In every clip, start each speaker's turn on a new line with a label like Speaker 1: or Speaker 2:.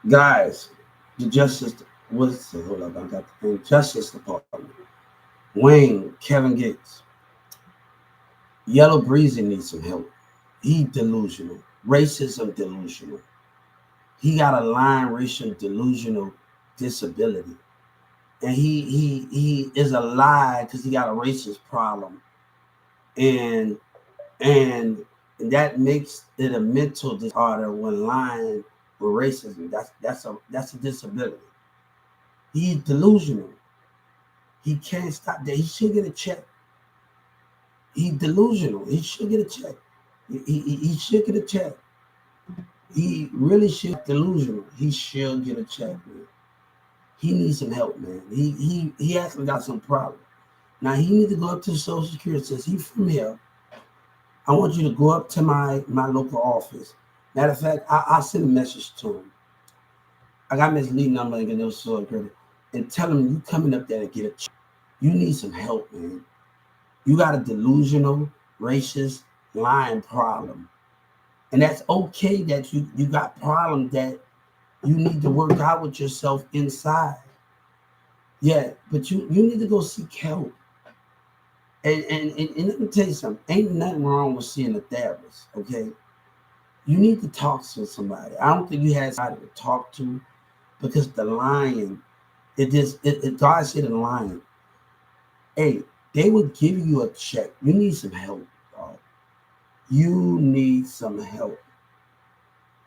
Speaker 1: Guys, the Justice, what's the, hold up, I got the thing. Justice Department. Wayne, Kevin Gates. Yellow Breezy needs some help. He delusional. Racism delusional. He got a Lyme racial delusional disability. And he is a lie because he got a racist problem. And and that makes it a mental disorder when lying with racism. That's a disability. He's delusional. He can't stop that. He should get a check. He's delusional. He should get a check. He should get a check. He really should delusional. He should get a check, man. He needs some help, man. He actually got some problem. Now he needs to go up to Social Security. Says he's from here. I want you to go up to my local office. Matter of fact, I'll send a message to him. I got Miss Lee number and no Social Security, and tell him you coming up there to get a check. You need some help, man. You got a delusional, racist, lying problem. And that's okay that you got problems that you need to work out with yourself inside. Yeah, but you need to go seek help. And let me tell you something. Ain't nothing wrong with seeing a therapist, okay? You need to talk to somebody. I don't think you had somebody to talk to because the lying, God said the lying. Hey, they would give you a check. You need some help, dog. You need some help.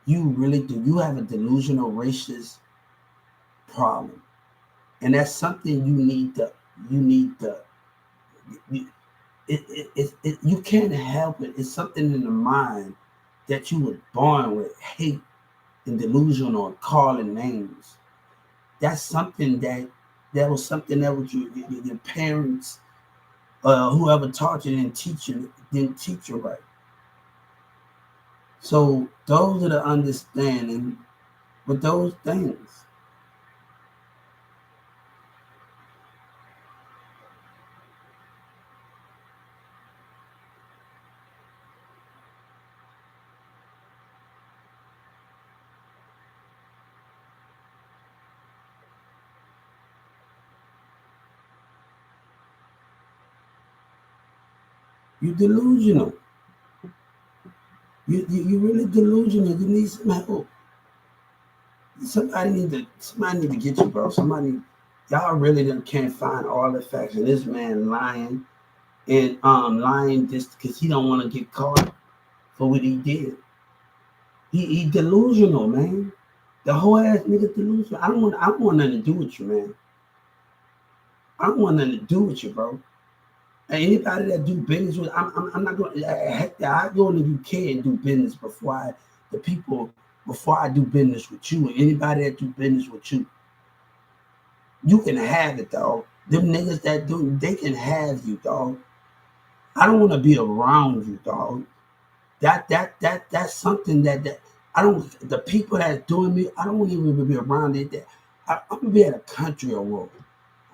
Speaker 1: You really do. You have a delusional racist problem. And that's something you, you can't help it. It's something in the mind that you were born with, hate and delusion or calling names. That's something that was something that was your parents, whoever taught you didn't teach you right. So those are the understanding with those things. You delusional. You really delusional. You need some help. Somebody need to get you, bro. Y'all really can't find all the facts. And this man lying and lying just because he don't want to get caught for what he did. He delusional, man. The whole ass nigga delusional. I don't want nothing to do with you, man. I don't want nothing to do with you, bro. And anybody that do business with, I'm not going. Heck, I go in the UK and do business before I do business with you. And anybody that do business with you, you can have it, dog. Them niggas that do, they can have you, dog. I don't want to be around you, dog. That's something that I don't. The people that's doing me, I don't want to even be around it. I'm gonna be at a country or world.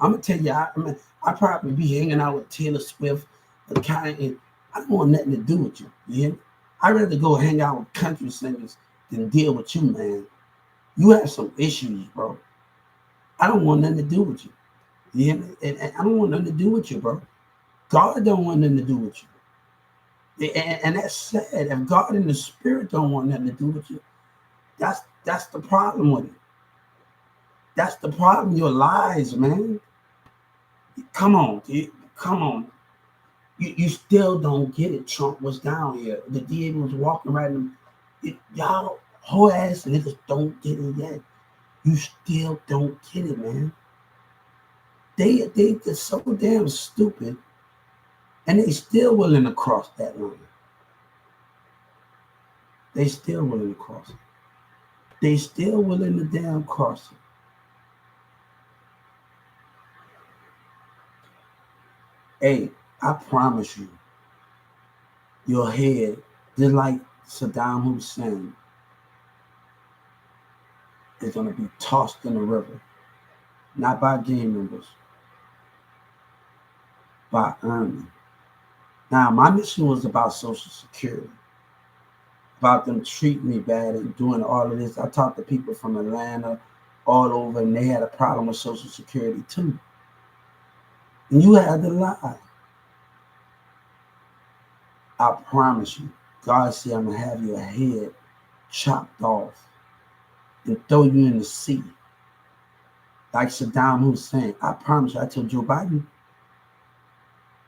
Speaker 1: I'm gonna tell you, I probably be hanging out with Taylor Swift, the kind, and I don't want nothing to do with you. You hear me? I'd rather go hang out with country singers than deal with you, man. You have some issues, bro. I don't want nothing to do with you. You hear me? And I don't want nothing to do with you, bro. God don't want nothing to do with you. And that's sad. If God and the Spirit don't want nothing to do with you, that's the problem with it. That's the problem. Your lies, man. Come on, dude. Come on. You still don't get it. Trump was down here. The DA was walking right in. Y'all whole ass niggas don't get it yet. You still don't get it, man. They're so damn stupid, and they still willing to cross that line. They still willing to cross it. They still willing to damn cross it. Hey, I promise you, your head, just like Saddam Hussein, is gonna be tossed in the river, not by gang members, by army. Now, my mission was about Social Security. about them treating me bad and doing all of this. I talked to people from Atlanta, all over, and they had a problem with Social Security too. And you had to lie. I promise you, God said I'm gonna have your head chopped off and throw you in the sea. Like Saddam Hussein. I promise you, I told Joe Biden,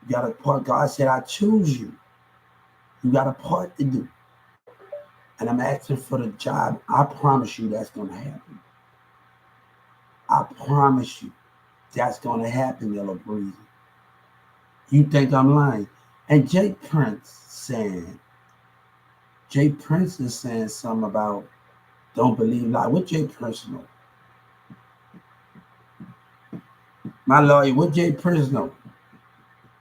Speaker 1: you got a part. God said, I choose you. You got a part to do. And I'm asking for the job. I promise you that's gonna happen. I promise you that's gonna happen, Yellow Breezy. You think I'm lying? And Jay Prince is saying something about don't believe lie. What Jay Prince know? My lawyer, what Jay Prince know?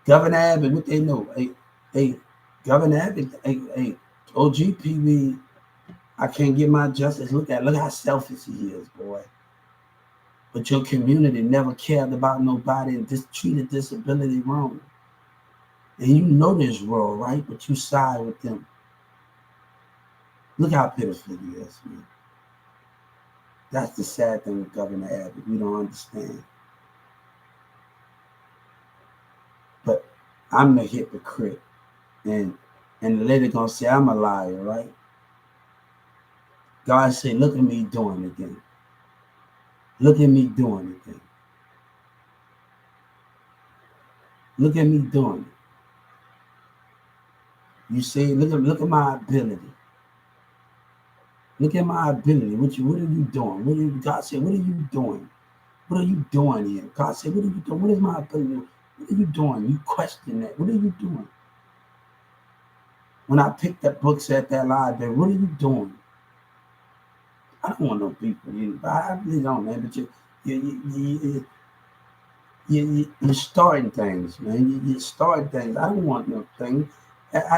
Speaker 1: Governor Abbott, what they know? Hey, Governor Abbott, hey, OGPB, I can't get my justice. Look how selfish he is, boy. But your community never cared about nobody and just treated disability wrong. And you know this world, right? But you side with them. Look how pitiful he is, man. That's the sad thing with Governor Abbott. We don't understand. But I'm the hypocrite. And the lady gonna say I'm a liar, right? God said, look at me doing it again. Look at me doing it again. Look at me doing it. You say, look at my ability. Look at my ability. What are you doing? God said, what are you doing? What are you doing here? God said, what are you doing? What is my ability? What are you doing? You question that. What are you doing? When I picked up books at that library, what are you doing? I don't want no people. I really don't, man. But you're starting things, man. You're starting things. I don't want no thing.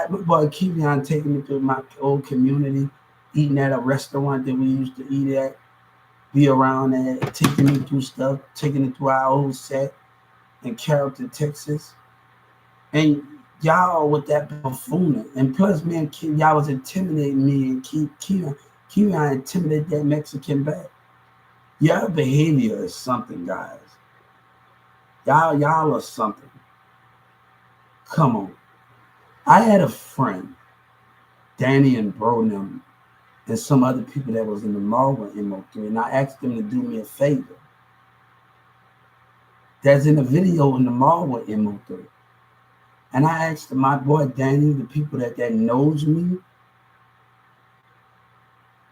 Speaker 1: Boy, keep on taking me to my old community, eating at a restaurant that we used to eat at, be around at, taking me through stuff, taking it through our old set in Carrollton, Texas. And y'all with that buffooning. And plus, man, y'all was intimidating me and keep intimidate that Mexican back. Your behavior is something, guys. Y'all are something. Come on. I had a friend, Danny and Bronham, and some other people that was in the mall with MO3, and I asked them to do me a favor. That's in the video in the mall with MO3. And I asked my boy Danny, the people that knows me,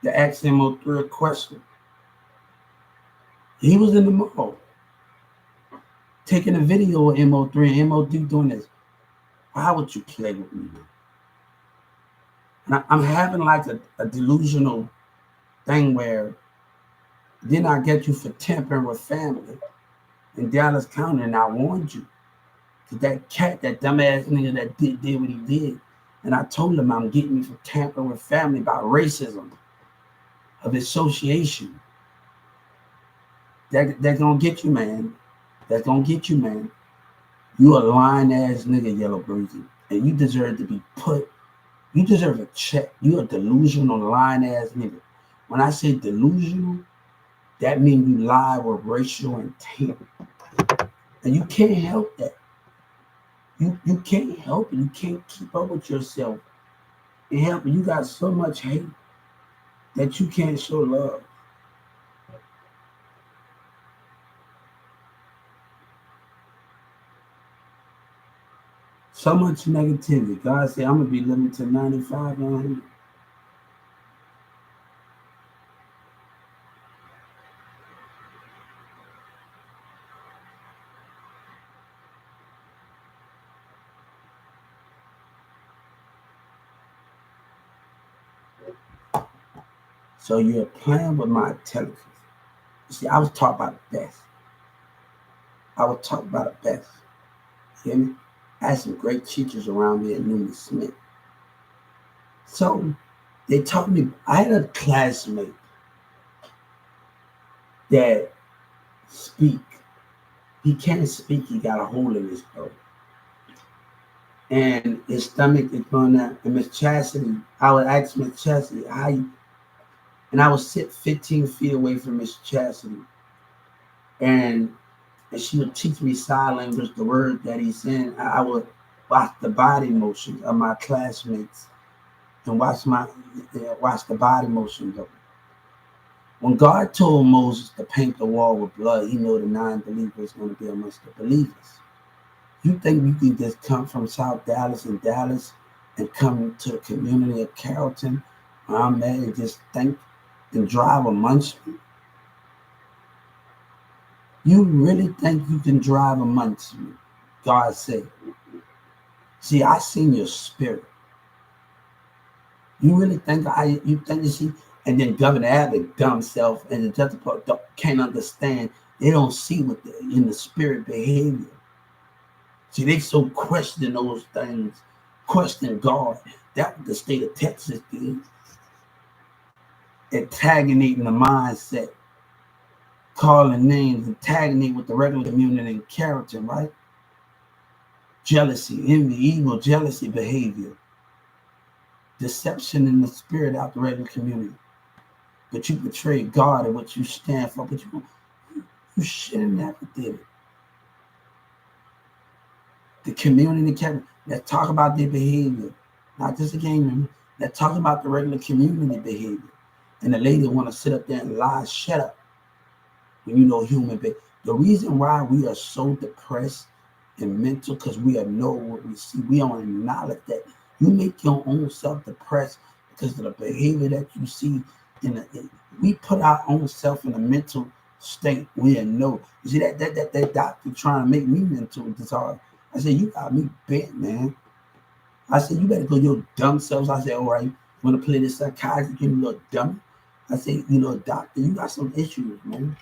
Speaker 1: to ask MO3 a question. He was in the mall taking a video of MO3 and MO3 doing this. Why would you play with me? And I'm having like a delusional thing where then I get you for tampering with family in Dallas County, and I warned you. That cat, that dumbass nigga that did what he did. And I told him I'm getting you for tampering with family about racism, of association. That's gonna get you, man. That's gonna get you, man. You a lying ass nigga, Yellow Breezy. And you deserve to be you deserve a check. You a delusional lying ass nigga. When I say delusional, that means you lie with racial intent. And you can't help that. You can't help it. You can't keep up with yourself and help it. You got so much hate that you can't show love. So much negativity. God said, I'm going to be living to 95 and 100. So you're playing with my intelligence. You see, I was taught by the best. I was taught by the best. You hear me? I had some great teachers around me at Newman Smith. So they taught me, I had a classmate that speak. He can't speak, he got a hole in his throat. and his stomach is going down. And Miss Chastity, I would ask Miss Chastity, how you, and I would sit 15 feet away from Miss Chastity, and she would teach me sign language, the word that he's saying. I would watch the body motions of my classmates and watch the body motions of them. When God told Moses to paint the wall with blood, he knew the non-believers going to be amongst the believers. You think you can just come from South Dallas and Dallas and come to the community of Carrollton, where I'm at, and just think and drive amongst me? You really think you can drive amongst me? God said. See, I seen your spirit. You really think you think you see? And then Governor Abbott, dumb self, and the Justice Department can't understand. They don't see what in the spirit behavior. See, they so question those things, question God. That's what the state of Texas did. Antagonating the mindset, calling names, antagonating with the regular community and character, right? Jealousy, envy, evil, jealousy behavior. Deception in the spirit out the regular community. But you betray God and what you stand for, but you should have never did it. The community can let's talk about their behavior, not just a gang member. Let's talk about the regular community behavior. And the lady want to sit up there and lie, shut up. When you know human being. The reason why we are so depressed and mental, because we know what we see. We don't acknowledge that. You make your own self depressed because of the behavior that you see. We put our own self in a mental state. We know. You see that doctor trying to make me mental disorder. I said, you got me bent, man. I said, you better go your dumb selves. I said, all right, you want to play this psychiatrist, you little dummy? I said, doctor, you got some issues, man.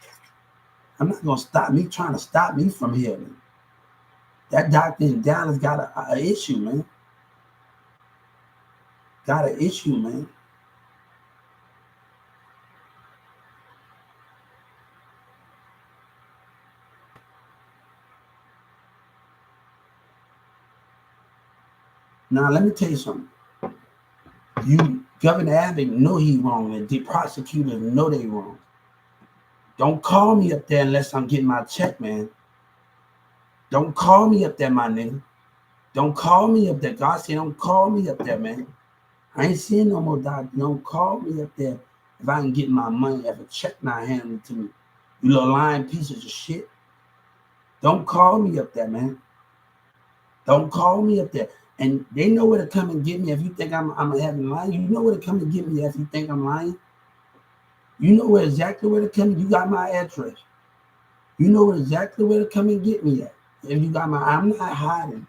Speaker 1: I'm not going to stop me trying to stop me from healing. That doctor in Dallas got an issue, man. Got an issue, man. Now, let me tell you something. Governor Abbott know he wrong, and the prosecutors know they wrong. Don't call me up there unless I'm getting my check, man. Don't call me up there, my nigga. Don't call me up there. God said, don't call me up there, man. I ain't seeing no more doctor. Don't call me up there if I can get my money, if a check not handed to me. You little lying pieces of shit. Don't call me up there, man. Don't call me up there. And they know where to come and get me if you think I'm having lying. You know where to come and get me if you think I'm lying. You know exactly where to come. You got my address. You know exactly where to come and get me at. If you got I'm not hiding.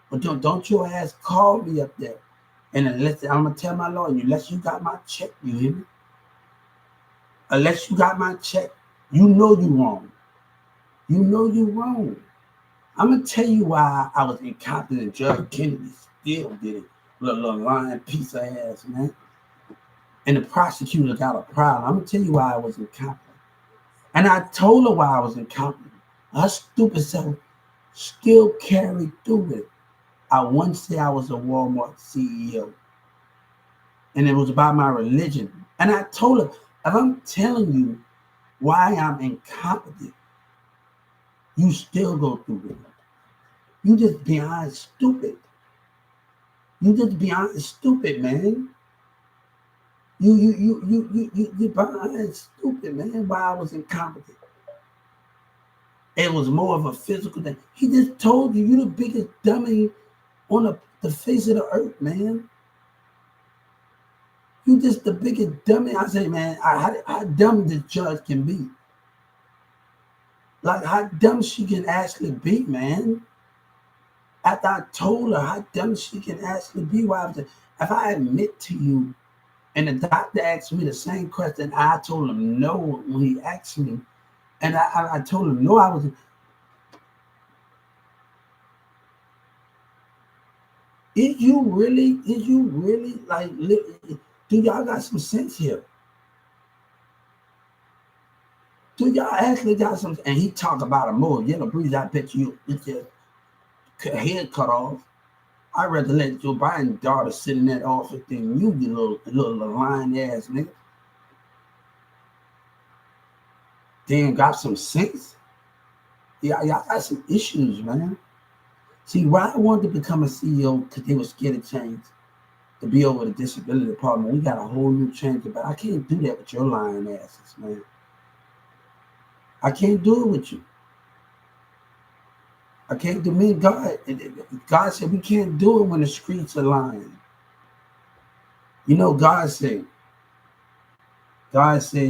Speaker 1: But don't your ass call me up there. And unless I'm gonna tell my lawyer, unless you got my check, you hear me? Unless you got my check, you know you wrong. You know you wrong. I'm gonna tell you why I was incompetent. Judge Kennedy still did it. Little lying piece of ass, man. And the prosecutor got a problem. I'm gonna tell you why I was incompetent. And I told her why I was incompetent. Her stupid self still carried through it. I once said I was a Walmart CEO. And it was about my religion. And I told her, if I'm telling you why I'm incompetent, you still go through it. You just beyond stupid. You just beyond stupid, man. You beyond stupid, man. Why I was incompetent. It was more of a physical thing. He just told you the biggest dummy on the face of the earth, man. You just the biggest dummy. I say, man, how dumb this judge can be. Like how dumb she can actually be, man. After I told her how dumb she can actually be, if I admit to you, and the doctor asked me the same question, I told him no when he asked me, and I told him no, I was. Is you really like? Do y'all got some sense here? Do y'all actually got some? And he talked about a more yellow breeze. I bet you it's your head cut off. I'd rather let Joe Biden's daughter sit in that office than you little lying ass nigga. Damn, got some sense. Yeah, y'all got some issues, man. See, why I wanted to become a CEO because they were scared of change. To be over the disability department, we got a whole new change, but I can't do that with your lying asses, man. I can't do it with you. I can't do me. God said we can't do it when the streets are lying. You know, God said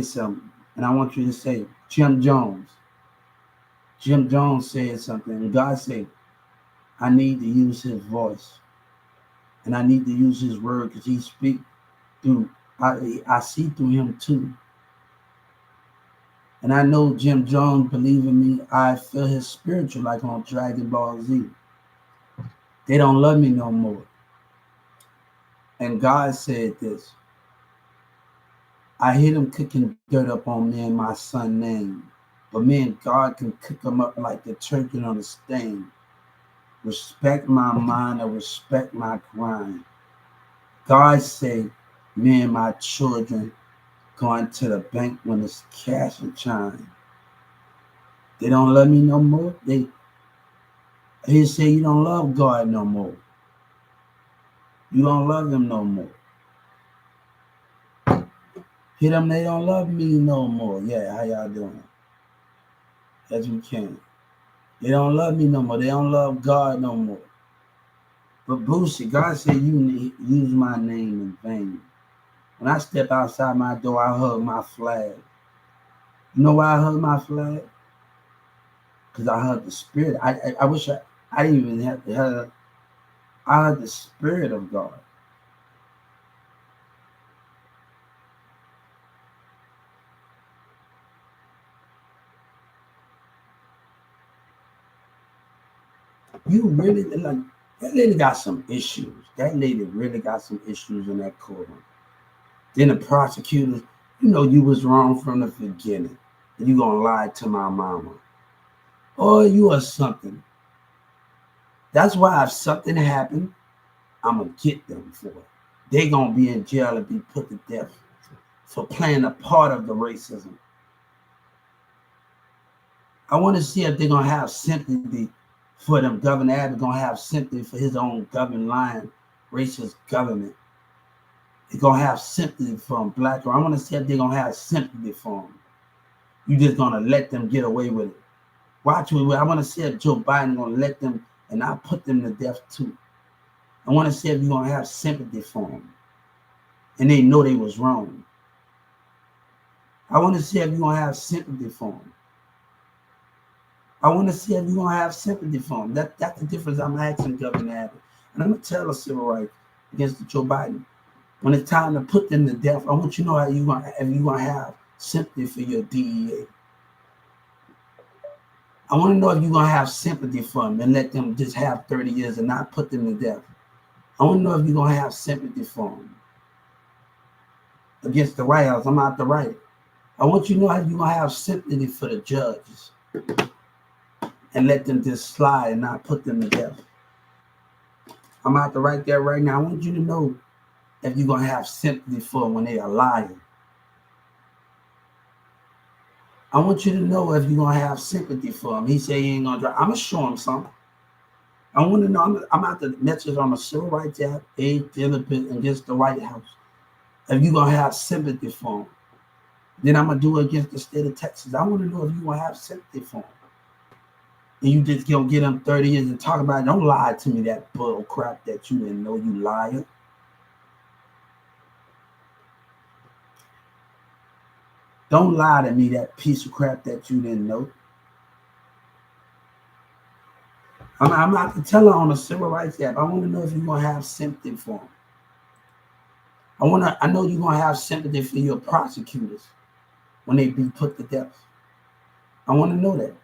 Speaker 1: something, and I want you to say, Jim Jones. Jim Jones said something, and God said, I need to use his voice, and I need to use his word because he speaks through, I see through him too. And I know Jim Jones, believe in me, I feel his spiritual like on Dragon Ball Z. They don't love me no more. And God said this, I hear them cooking dirt up on me and my son's name. But me and God can cook them up like the turkey on the stain. Respect my mind or respect my grind. God say, me and my children going to the bank when it's cash and chime. They don't love me no more. He say you don't love God no more. You don't love him no more. Hit them, they don't love me no more. Yeah, how y'all doing? As we can. They don't love me no more. They don't love God no more. But Boosie, God said you use my name in vain. When I step outside my door, I hug my flag. You know why I hug my flag? Because I hug the spirit. I wish I didn't even have to hug. I hug the spirit of God. You really like that lady got some issues. That lady really got some issues in that courtroom. Then the prosecutors, you know you was wrong from the beginning. And you gonna lie to my mama. Or you are something. That's why if something happened, I'm gonna get them for it. They gonna be in jail and be put to death for playing a part of the racism. I want to see if they're gonna have sympathy for them. Governor Abbott gonna have sympathy for his own government lying racist government. They're gonna have sympathy for them, black. Or I want to see if they're gonna have sympathy for them. You just gonna let them get away with it. Watch me. I want to see if Joe Biden gonna let them and I put them to death too. I want to see if you're gonna have sympathy for them, and they know they was wrong. I want to see if you're gonna have sympathy for them. I want to see if you're gonna have sympathy for them. That's the difference. I'm asking Governor Abbott, and I'm gonna tell the civil rights against Joe Biden. When it's time to put them to death, I want you to know how you gonna have sympathy for your DEA. I want to know if you're gonna have sympathy for them and let them just have 30 years and not put them to death. I want to know if you're gonna have sympathy for them against the White House. I'm out to write it. I want you to know if you're gonna have sympathy for the judges and let them just slide and not put them to death. I'm out to write that right now. I want you to know if you're gonna have sympathy for them when they are lying. I want you to know if you're gonna have sympathy for him. He said he ain't gonna drive. I'm gonna show him something. I want to know. I'm out the message on the civil rights act, aid therapist against the White House. If you're gonna have sympathy for him, then I'm gonna do it against the state of Texas. I want to know if you're gonna have sympathy for him. And you just gonna get them 30 years and talk about it. Don't lie to me that bull crap that you didn't know, you liar. Don't lie to me that piece of crap that you didn't know. I'm out to tell her on the civil rights app. I want to know if you're gonna have sympathy for them. I know you're gonna have sympathy for your prosecutors when they be put to death. I want to know that.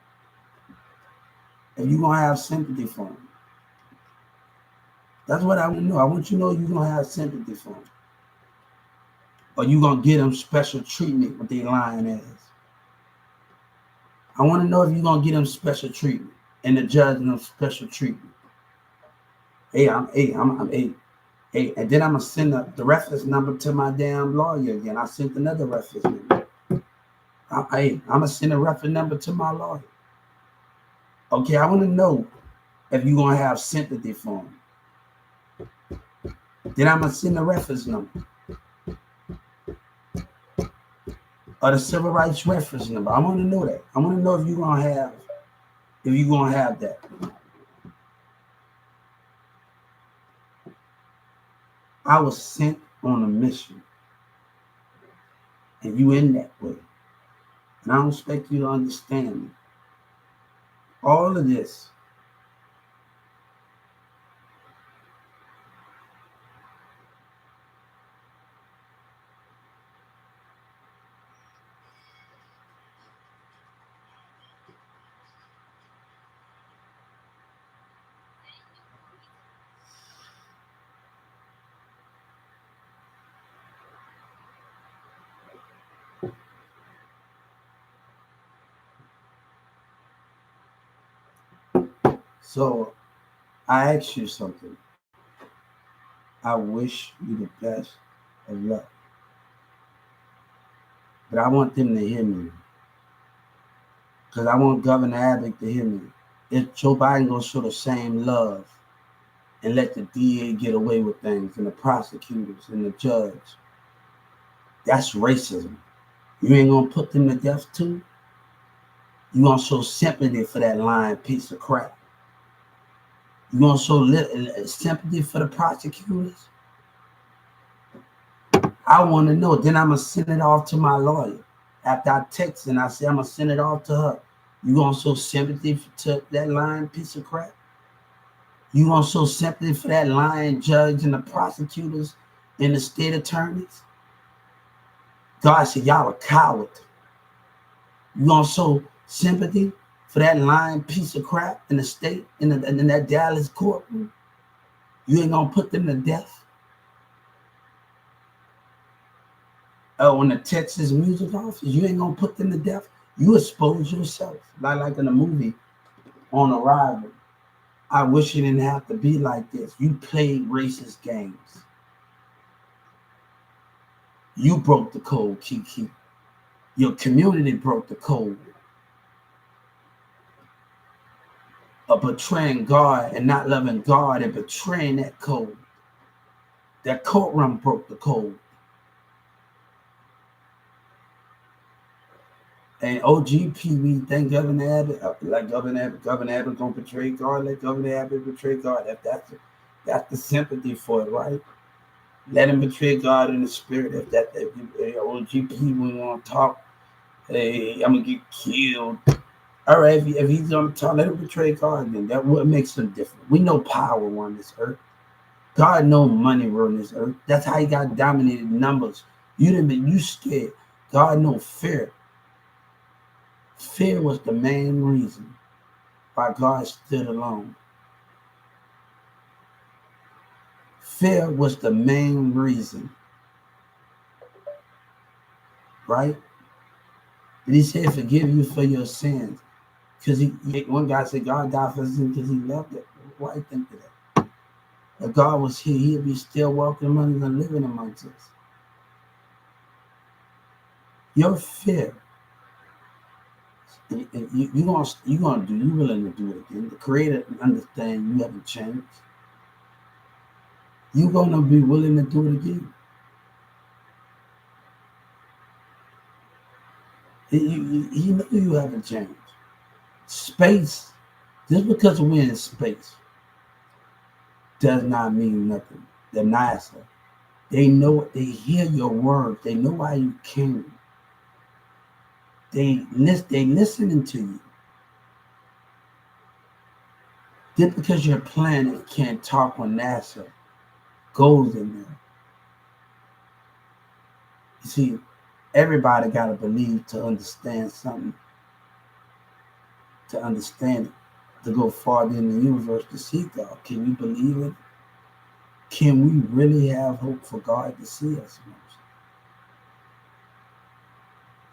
Speaker 1: If you're gonna have sympathy for them. That's what I want to know. I want you to know you're gonna have sympathy for them. Or you gonna get them special treatment with their lying ass. I want to know if you're gonna get them special treatment and the judge them special treatment. Hey, and then I'm gonna send the reference number to my damn lawyer again. I sent another reference number. I'm gonna send a reference number to my lawyer. Okay, I want to know if you're gonna have sympathy for him. Then I'm gonna send a reference number or the civil rights reference number. I want to know that. I want to know if you're gonna have that. I was sent on a mission, and you in that way. And I don't expect you to understand me. All of this. So I ask you something. I wish you the best of luck. But I want them to hear me. Because I want Governor Abbott to hear me. If Joe Biden gonna show the same love and let the DA get away with things and the prosecutors and the judge, that's racism. You ain't gonna put them to death too? You gonna show sympathy for that lying piece of crap? You gonna show sympathy for the prosecutors? I want to know. Then I'm gonna send it off to my lawyer. After I text and I say I'm gonna send it off to her. You gonna show sympathy to that lying piece of crap? You gonna show sympathy for that lying judge and the prosecutors and the state attorneys? God said y'all are cowards. You gonna show sympathy for that lying piece of crap in the state in that Dallas courtroom? You ain't gonna put them to death? Oh, in the Texas music office, you ain't gonna put them to death? You expose yourself, like in the movie On Arrival. I wish it didn't have to be like this. You played racist games. You broke the code, Kiki. Your community broke the code of betraying God and not loving God and betraying that code. That courtroom broke the code. And OGP, we think Governor Abbott, like Governor Abbott gonna betray God, let Governor Abbott betray God. If that's the sympathy for it, right? Let him betray God in the spirit. If OGP, we want to talk, hey, I'm gonna get killed. All right, if he's gonna talk, let him betray God. Then that what makes him different. We know power on this earth. God know money on this earth. That's how he got dominated numbers. You scared. God know fear. Fear was the main reason why God stood alone. Fear was the main reason, right? And he said, forgive you for your sins. Because one guy said, God died for sin because he loved it. Why do you think of that? If God was here, he'd be still walking among us and living amongst us. Your fear, you willing to do it again. The Creator understand you haven't changed. You're gonna be willing to do it again. He know you haven't changed. Space, just because we're in space, does not mean nothing. The NASA, they know, they hear your words. They know why you came. They listening to you. Just because your planet can't talk on NASA goes in there. You see, everybody got to believe to understand something. To understand it, to go farther in the universe to see God. Can you believe it? Can we really have hope for God to see us?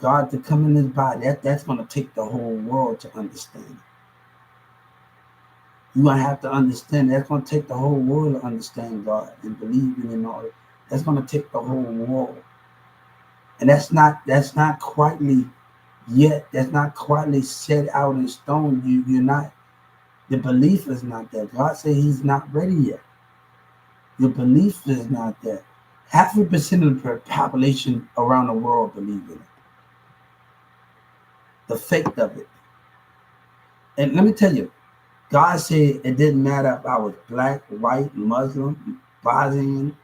Speaker 1: God to come in his body, that's going to take the whole world to understand it. You're gonna have to understand. That's gonna take the whole world to understand God and believe in Him. All that's gonna take the whole world, and that's not quietly yet. That's not quietly set out in stone. You're not. The belief is not there. God said He's not ready yet. Your belief is not there. Half a percent of the population around the world believe in it. The faith of it. And let me tell you, God said it didn't matter if I was black, white, Muslim, Bosnian,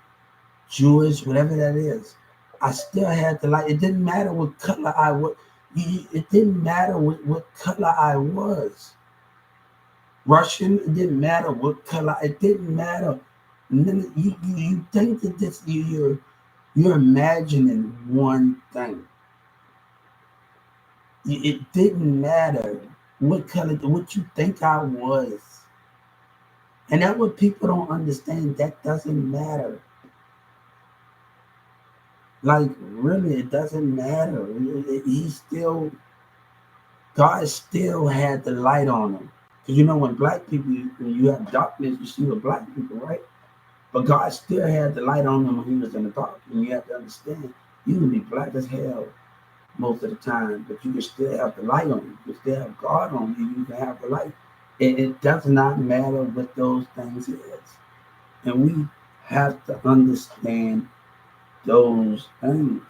Speaker 1: Jewish, whatever that is. I still had the light. It didn't matter what color I was. It didn't matter what color I was. Russian, it didn't matter what color. It didn't matter. You think that you're imagining one thing. It didn't matter what color, what you think I was. And that's what people don't understand. That doesn't matter. Like, really, it doesn't matter. God still had the light on him. Because when black people, when you have darkness, you see with black people, right? But God still had the light on him when he was in the dark. And you have to understand, you can be black as hell most of the time, but you can still have the light on you. You can still have God on you. You can have the light. It does not matter what those things is. And we have to understand those things.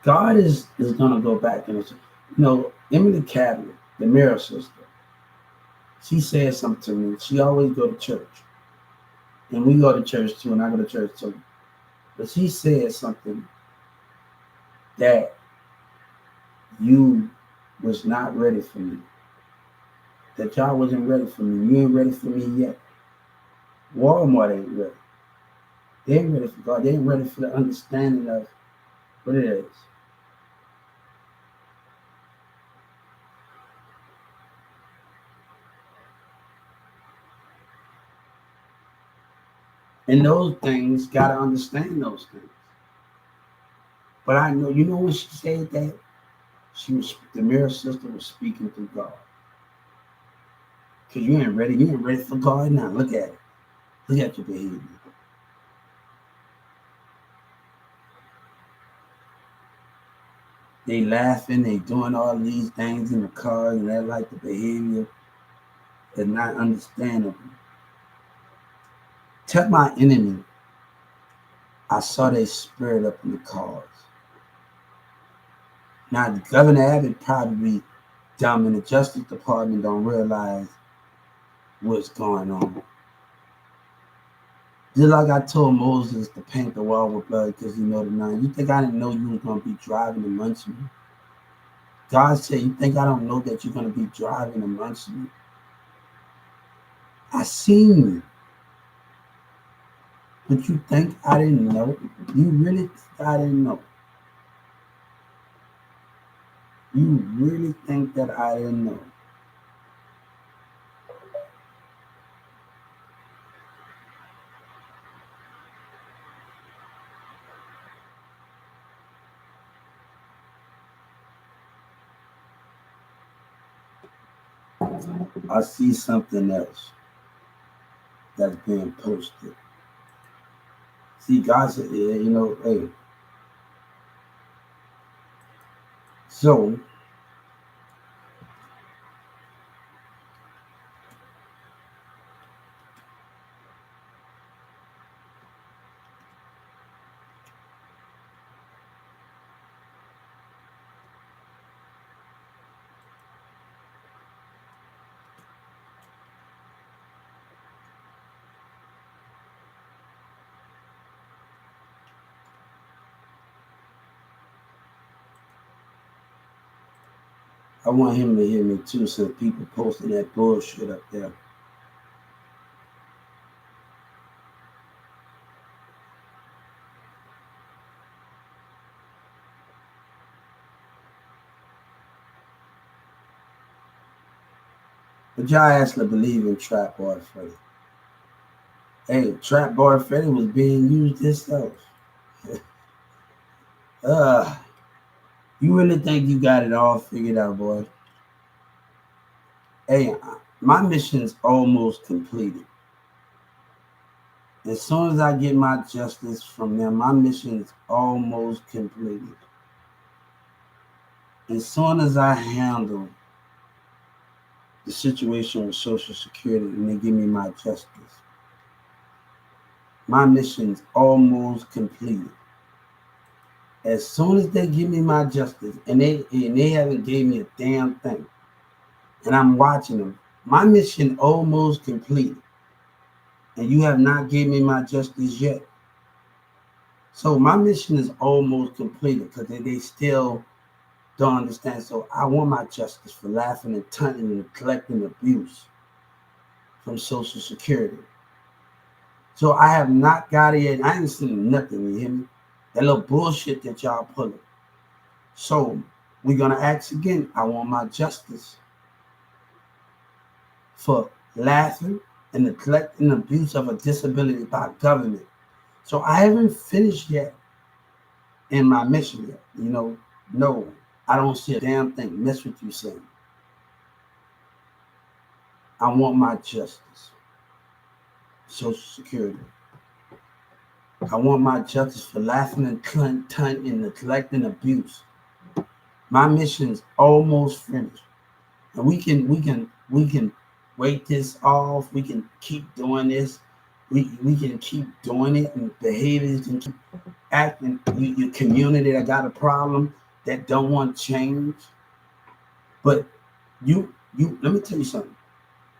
Speaker 1: God is going to go back and, Emily Cabinet, the Mirror sister, she said something to me. She always go to church. And we go to church too, and I go to church too. But she said something that you was not ready for me. That y'all wasn't ready for me. You ain't ready for me yet. Walmart ain't ready. They ain't ready for God. They ain't ready for the understanding of what it is. And those things, gotta understand those things. But I know, when she said that, the Mirror sister was speaking through God. Because you ain't ready. You ain't ready for God now. Look at it. Look at your behavior. They laughing, they doing all these things in the car, and that like the behavior is not understandable. Tell my enemy, I saw their spirit up in the cars. Now, Governor Abbott probably dumb, and the Justice Department don't realize what's going on. Just like I told Moses to paint the wall with blood because he know the nine. You think I didn't know you was going to be driving amongst me? God said, you think I don't know that you're going to be driving amongst me? I seen you. But you think I didn't know? You really think I didn't know? You really think that I didn't know? I see something else that's being posted. See, God said, hey. So, I want him to hear me too, so people posting that bullshit up there. But y'all actually believe in Trap Boy Freddy. Hey, Trap Boy Freddy was being used himself. You really think you got it all figured out, boy? Hey, my mission's almost completed. As soon as I get my justice from them, my mission is almost completed. As soon as I handle the situation with Social Security and they give me my justice, my mission's almost completed. As soon as they give me my justice, and they haven't gave me a damn thing, and I'm watching them, my mission almost completed, and you have not gave me my justice yet. So my mission is almost completed because they still don't understand. So I want my justice for laughing and taunting and collecting abuse from Social Security. So I have not got it yet. I ain't seen nothing, you hear me? That little bullshit that y'all pulling. So we're gonna ask again. I want my justice for laughing and neglecting abuse of a disability by government. So I haven't finished yet in my mission yet. No, I don't see a damn thing. That's what you saying. I want my justice. Social Security. I want my justice for laughing and taunting and neglecting abuse. My mission's almost finished. And we can wait this off. We can keep doing this. We can keep doing it, and behaviors can keep acting. Your community that got a problem that don't want change. But you let me tell you something.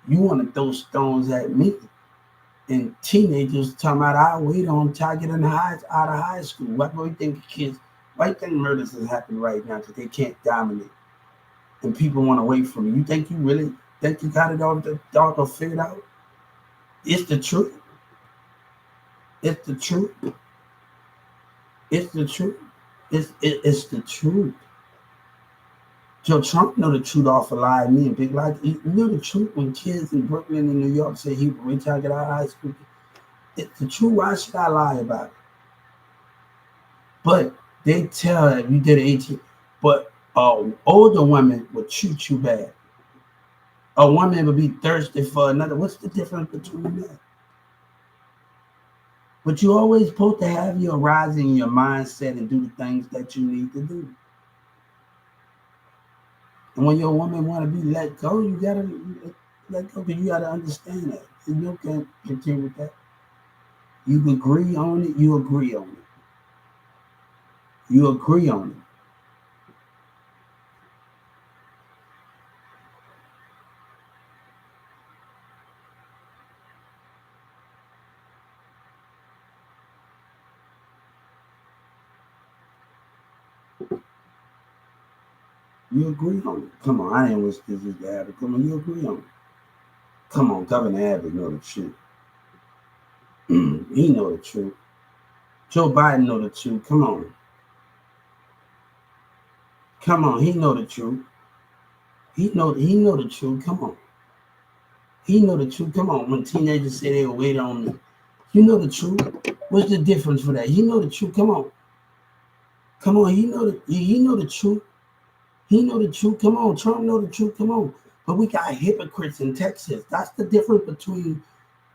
Speaker 1: You want to throw stones at me, and teenagers talking about I wait on till I get out of high school. Why do you think kids? Why do you think murders is happening right now? Because they can't dominate, and people want to wait for me. You think you really think you got it all figured out? It's the truth. It's the truth. It's the truth. It's the truth. Joe Trump know the truth off a lie. Me and Big Like, you know the truth when kids in Brooklyn and New York say he wait till I get out of high school. It's the truth. Why should I lie about it? But they tell that you did 18. But older women would treat you bad. A woman would be thirsty for another. What's the difference between that? But you always supposed to have your rising, your mindset, and do the things that you need to do. And when your woman want to be let go, you gotta let go. Because you gotta understand that. And you can't continue with that. You agree on it. You agree on it. You agree on it. You agree on it. Come on, I didn't wish this was to happen. Come on, you agree on it. Come on, Governor Abbott know the truth. He know the truth. Joe Biden know the truth. Come on. Come on, he know the truth. He know the truth. Come on. He know the truth. Come on. When teenagers say they'll wait on me. You know the truth. What's the difference for that? He know the truth. Come on. Come on. He know the truth. He know the truth. Come on. Trump know the truth. Come on. But we got hypocrites in Texas. That's the difference between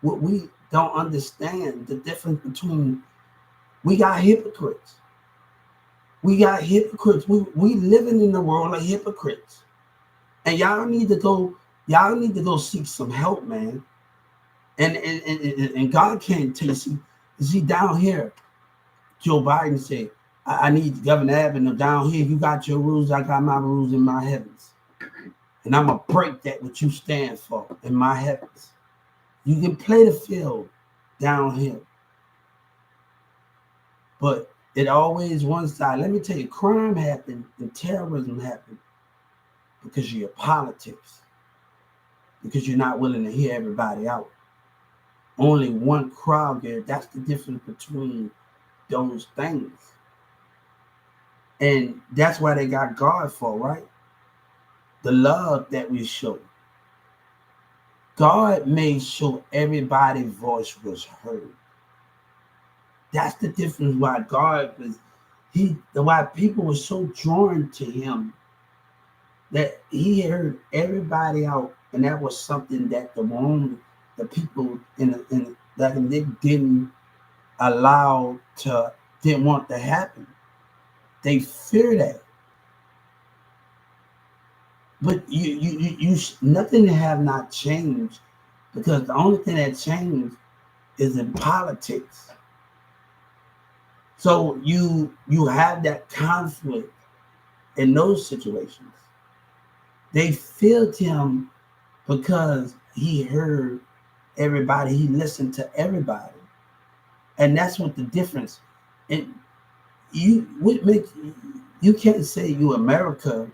Speaker 1: what we don't understand. The difference between we got hypocrites. We got hypocrites. We living in the world of hypocrites. And y'all need to go seek some help, man. And God can't tell you. See down here, Joe Biden said, I need Governor Abbott down here. You got your rules, I got my rules in my heavens. And I'm going to break that what you stand for in my heavens. You can play the field down here. But it always one side. Let me tell you, crime happened and terrorism happened because of your politics. Because you're not willing to hear everybody out. Only one crowd there. That's the difference between those things. And that's why they got God for, right? The love that we show. God made sure everybody's voice was heard. That's the difference why God was, why people were so drawn to him that he heard everybody out And that was something that the people back in the day didn't allow to, didn't want to happen. They fear that. But nothing have not changed, because the only thing that changed is in politics. So you have that conflict in those situations. They feared him because he heard everybody, he listened to everybody. And that's what the difference. And you can't say you America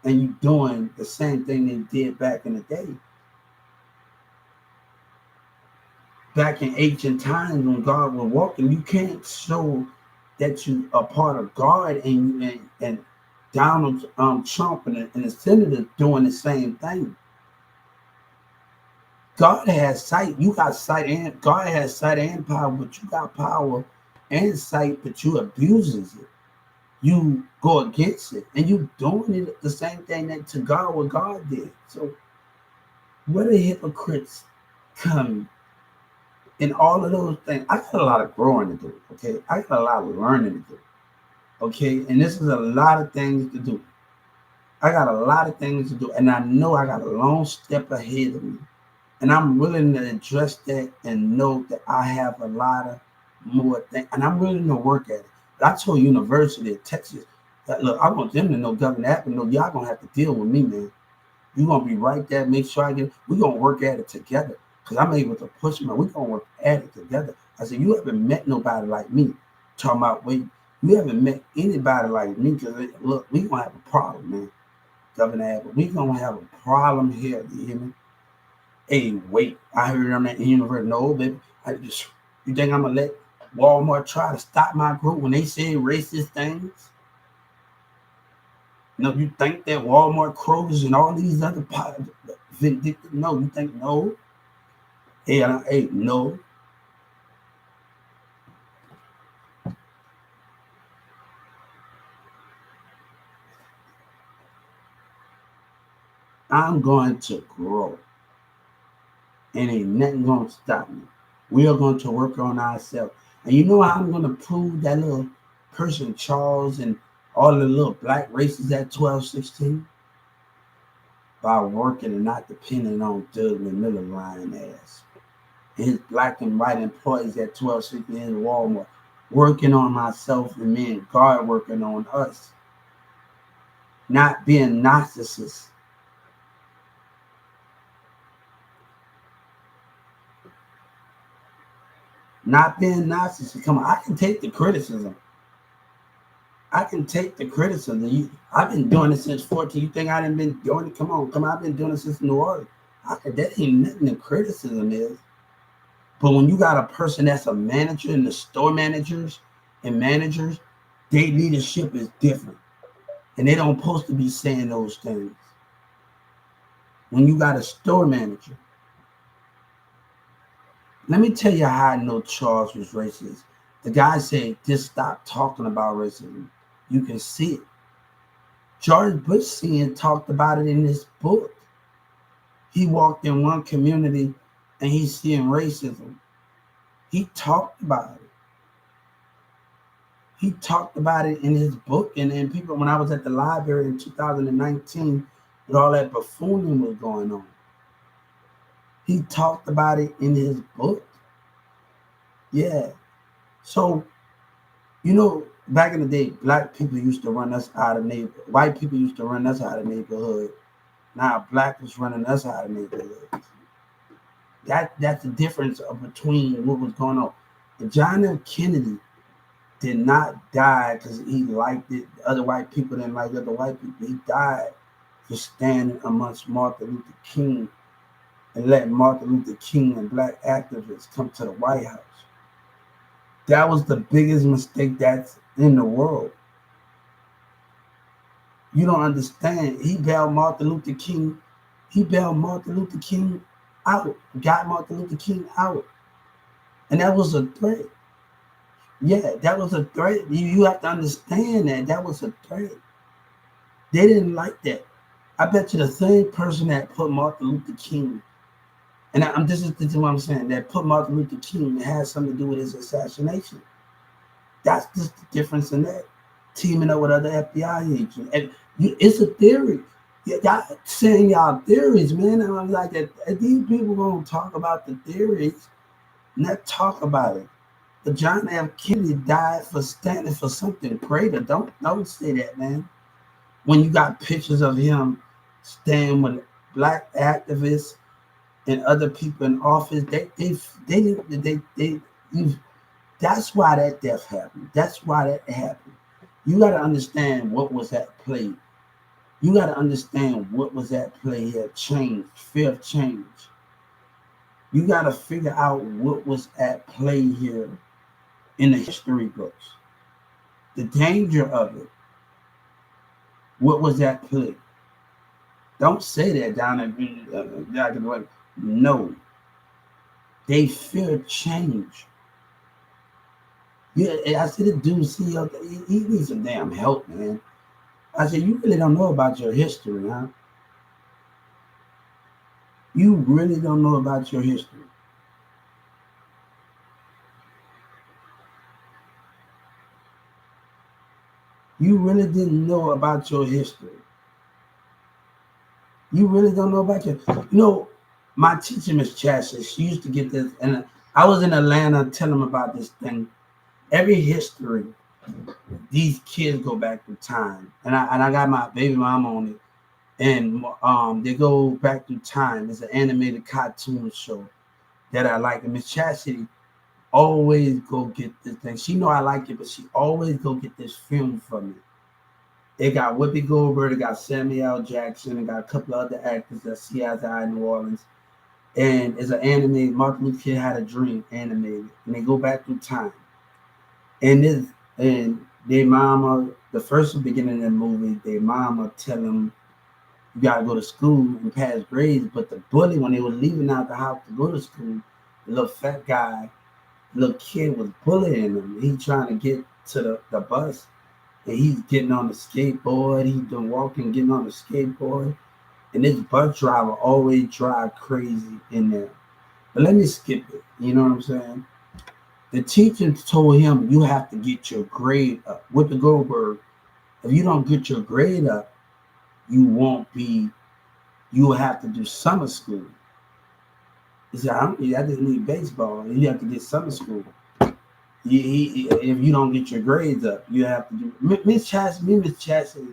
Speaker 1: and you doing the same thing they did back in the day. Back in ancient times when God was walking, you can't show that you are part of God and Donald Trump and the senators doing the same thing. God has sight. You got sight, and God has sight and power, but you got power and sight, but you abuses it. You go against it, and you doing it the same thing that to God what God did. So where the hypocrites come in all of those things? I got a lot of growing to do. Okay, I got a lot of learning to do. Okay, and this is a lot of things to do. I got a lot of things to do, and I know I got a long step ahead of me. And I'm willing to address that and know that I have a lot of more things. And I'm willing to work at it. But I told University of Texas that, look, I want them to know, Governor Abbott, know y'all going to have to deal with me, man. You're going to be right there. Make sure we're going to work at it together. Because I'm able to push them. We're going to work at it together. I said, you haven't met nobody like me. Talking about, wait, you haven't met anybody like me. Because, look, we're going to have a problem, man. Governor Abbott, we're going to have a problem here. You hear me? Hey, wait, I heard I'm at the university. No, baby. You think I'm going to let Walmart try to stop my group when they say racist things? No, you think that Walmart, Kroger's, and all these other vindictive? No, you think no? Hey, no. I'm going to grow, and ain't nothing going to stop me. We are going to work on ourselves. And you know how I'm going to prove that little person, Charles, and all the little black races at 12, 16? By working and not depending on Doug Miller lying ass. His black and white employees at 12, 16 in Walmart, working on myself and me and God working on us. Not being narcissists. Not being narcissists. Come on, I can take the criticism. I've been doing it since 14. You think I done been doing it? Come on. I've been doing it since New Orleans. That ain't nothing the criticism is. But when you got a person that's a manager and the store managers and managers, their leadership is different. And they don't supposed to be saying those things. When you got a store manager, let me tell you how I know Charles was racist. The guy said, just stop talking about racism. You can see it. George Bush Sr. talked about it in his book. He walked in one community and he's seeing racism. He talked about it. He talked about it in his book. And people, when I was at the library in 2019, with all that buffooning was going on, he talked about it in his book. Yeah. So, back in the day, black people used to run us out of neighborhood. White people used to run us out of neighborhood. Now black is running us out of neighborhoods. That's the difference between what was going on. John F. Kennedy did not die because he liked it. Other white people didn't like other white people. He died for standing amongst Martin Luther King and letting Martin Luther King and black activists come to the White House. That was the biggest mistake that's in the world. You don't understand. He bailed Martin Luther King out. Got Martin Luther King out. And that was a threat. Yeah, that was a threat. You have to understand that was a threat. They didn't like that. I bet you the same person that put Martin Luther King, and this is what I'm saying, that put Martin Luther King has something to do with his assassination. That's just the difference in that. Teaming up with other FBI agents. And it's a theory. Y'all saying y'all theories, man. And I'm like, these people gonna talk about the theories, not talk about it. But John F. Kennedy died for standing for something greater. Don't say that, man. When you got pictures of him standing with black activists and other people in office, they you, that's why that death happened. That's why that happened. You got to understand what was at play. You got to understand what was at play here. Change, fear of change. You got to figure out what was at play here in the history books. The danger of it. What was at play? Don't say that down at no. They fear change. Yeah, I said the dude CEO, he needs some damn help, man. I said, you really don't know about your history, huh? You really don't know about your history. You really didn't know about your history. You really don't know about your. My teacher, Miss Chassis, she used to get this, and I was in Atlanta telling them about this thing. Every history, these kids go back through time, and I got my baby mom on it, and they go back through time. It's an animated cartoon show that I like, and Miss Chastity always go get this thing. She know I like it, but she always go get this film for me. They got Whoopi Goldberg, they got Samuel L. Jackson, they got a couple of other actors that CSI New Orleans. And it's an animated, Martin Luther King Had a Dream animated. And they go back through time. And their mama, the first beginning of the movie, their mama tell them, you gotta go to school and pass grades. But the bully, when they were leaving out the house to go to school, the little fat guy, little kid was bullying him. He trying to get to the bus. And he's getting on the skateboard. He's been walking, getting on the skateboard. And this bus driver always drive crazy in there. But let me skip it. You know what I'm saying? The teacher told him, you have to get your grade up. With the Goldberg, if you don't get your grade up, you will have to do summer school. He said, I just need baseball. You have to get summer school. If you don't get your grades up, you have to do. Miss Chastity,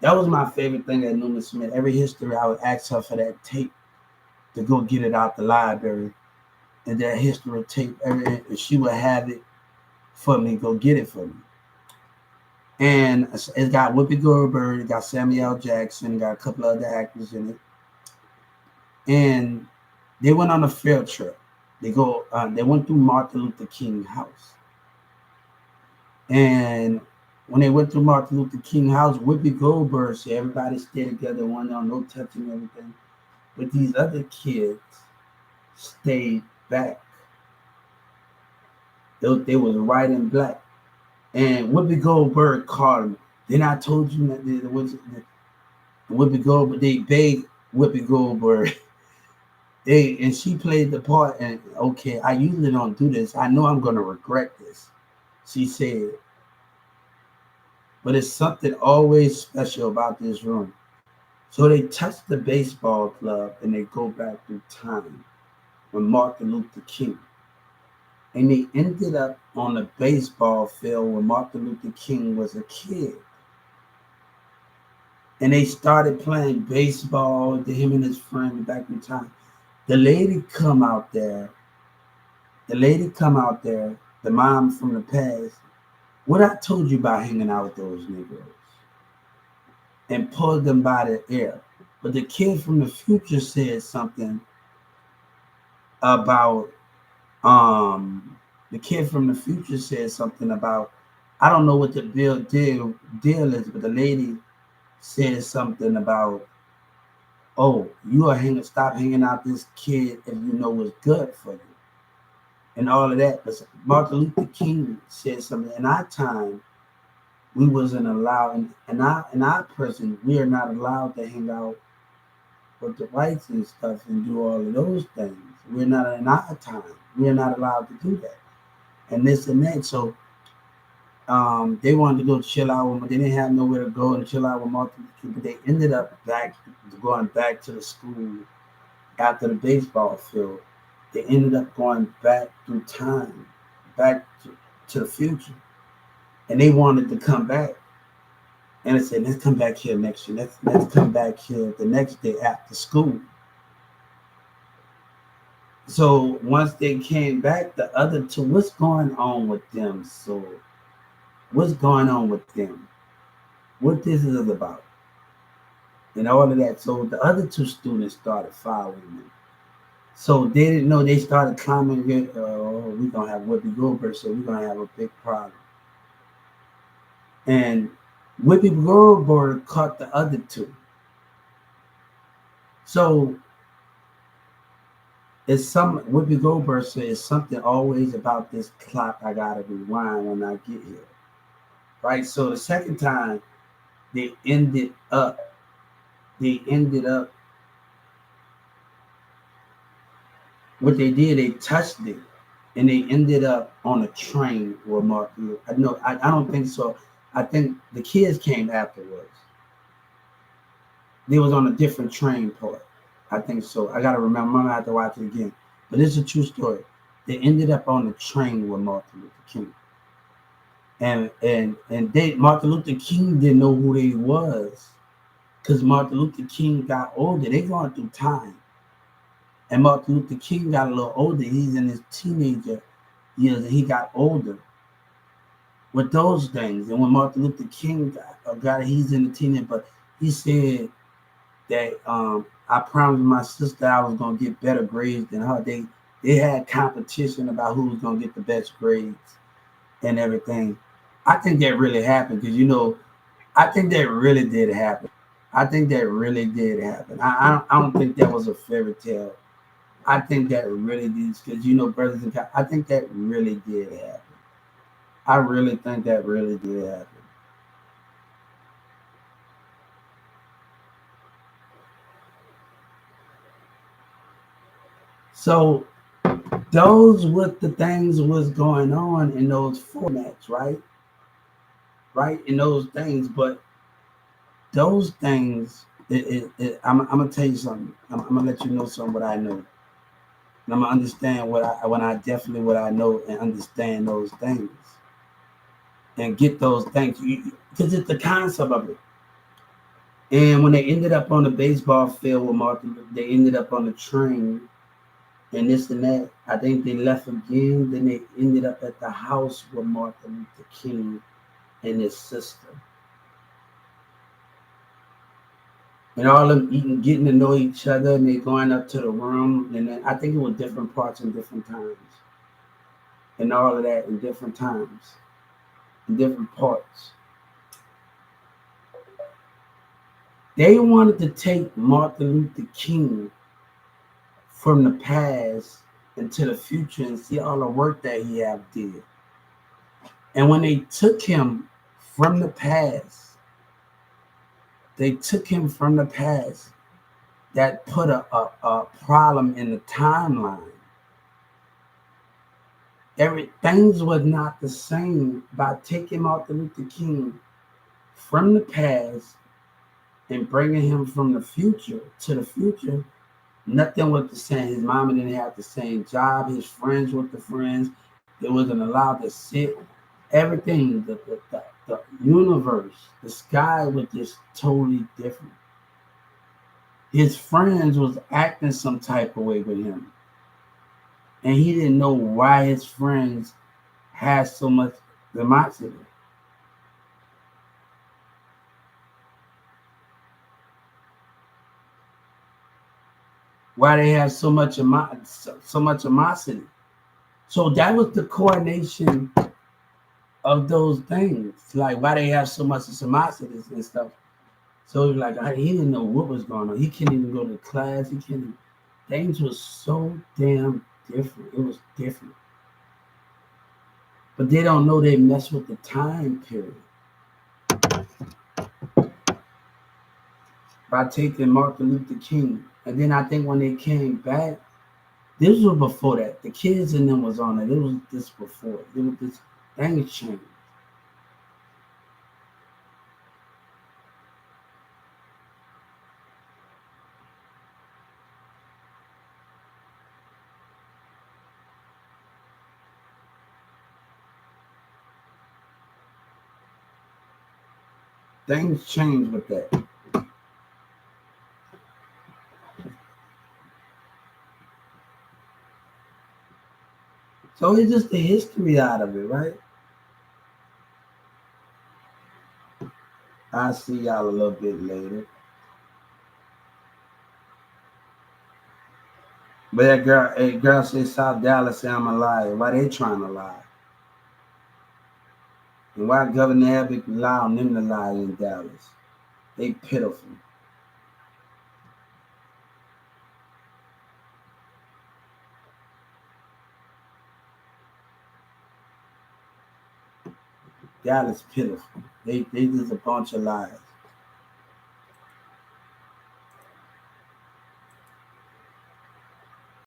Speaker 1: that was my favorite thing at Newman Smith. Every history, I would ask her for that tape to go get it out the library, and that history tape, and she would have it for me, go get it for me. And it's got Whoopi Goldberg, it got Samuel L. Jackson, it got a couple of other actors in it, and they went on a field trip. They went through Martin Luther King's house. And when they went through Martin Luther King's house, Whoopi Goldberg said everybody stay together, one on no touching everything. But these other kids stayed back. They was white and black. And Whoopi Goldberg called them. Then I told you that Whoopi Goldberg, they begged Whoopi Goldberg. And she played the part, and okay, I usually don't do this. I know I'm gonna regret this. She said, but it's something always special about this room. So they touch the baseball club and they go back through time with Martin Luther King. And they ended up on the baseball field when Martin Luther King was a kid. And they started playing baseball to him and his friend back in time. The lady come out there, the mom from the past, what I told you about hanging out with those Negroes and pulled them by the ear. But the kid from the future said something about, I don't know what the deal is, but the lady said something about, oh, stop hanging out this kid if you know what's good for you. And all of that. But Martin Luther King said something in our time we wasn't allowed in our prison. We are not allowed to hang out with the whites and stuff and do all of those things. We're not in our time. We're not allowed to do that and this and that. So they wanted to go chill out, but they didn't have nowhere to go and chill out with Martin Luther King. But they ended up going back to the school after the baseball field. They ended up going back through time, back to the future, and they wanted to come back. And I said, let's come back here next year. Let's come back here the next day after school. So once they came back, the other two, what's going on with them? So what's going on with them? What this is about? And all of that. So the other two students started following them. So they didn't know, they started commenting, oh, we're going to have Whoopi Goldberg, so we're going to have a big problem. And Whoopi Goldberg caught the other two. So Whoopi Goldberg said, it's something always about this clock I got to rewind when I get here. Right? So the second time, they ended up, what they did, they touched it, and they ended up on a train with Martin. I don't think so. I think the kids came afterwards. They was on a different train part. I think so. I gotta remember. I'm gonna have to watch it again. But it's a true story. They ended up on the train with Martin Luther King. And Martin Luther King didn't know who they was, because Martin Luther King got older. They going through time. And Martin Luther King got a little older. He's in his teenager years, and he got older with those things. And when Martin Luther King got he's in the teenager, but he said that I promised my sister I was gonna get better grades than her. They had competition about who was gonna get the best grades and everything. I think that really happened because I think that really did happen. I think that really did happen. I don't think that was a fairy tale. I think that really did, because brothers and guys, I think that really did happen. I really think that really did happen. So those what the things was going on in those formats, right? Right, in those things, but those things, I'm gonna tell you something. I'm gonna let you know something what I know. And I'm gonna understand what I know and understand those things and get those things because it's the concept of it. And when they ended up on the baseball field with Martin, they ended up on the train and this and that. I think they left again. Then they ended up at the house with Martin Luther King and his sister. And all of them getting to know each other, and they going up to the room. And then I think it was different parts in different times. And all of that in different times, in different parts. They wanted to take Martin Luther King from the past into the future and see all the work that he have did. And when they took him from the past, that put a problem in the timeline. Things was not the same by taking Martin Luther King from the past and bringing him from the future to the future. Nothing was the same. His mama didn't have the same job. His friends were the friends. They wasn't allowed to sit. Everything, the universe, the sky was just totally different. His friends was acting some type of way with him. And he didn't know why his friends had so much animosity. Why they have so much animosity. So that was the coordination of those things. Like why they have so much animosity and stuff. So like he didn't know what was going on. He couldn't even go to class. Things was so damn different. It was different. But they don't know they mess with the time period. by taking Martin Luther King. And then I think when they came back, this was before that. The kids in them was on it. It was this before. It was this things changed. Things changed with that. So it's just the history out of it, right? I'll see y'all a little bit later. But that girl, girl said South Dallas say I'm a liar. Why they trying to lie? And why Governor Abbott allowing them to lie in Dallas? They pitiful. Dallas pitiful. They just a bunch of lies.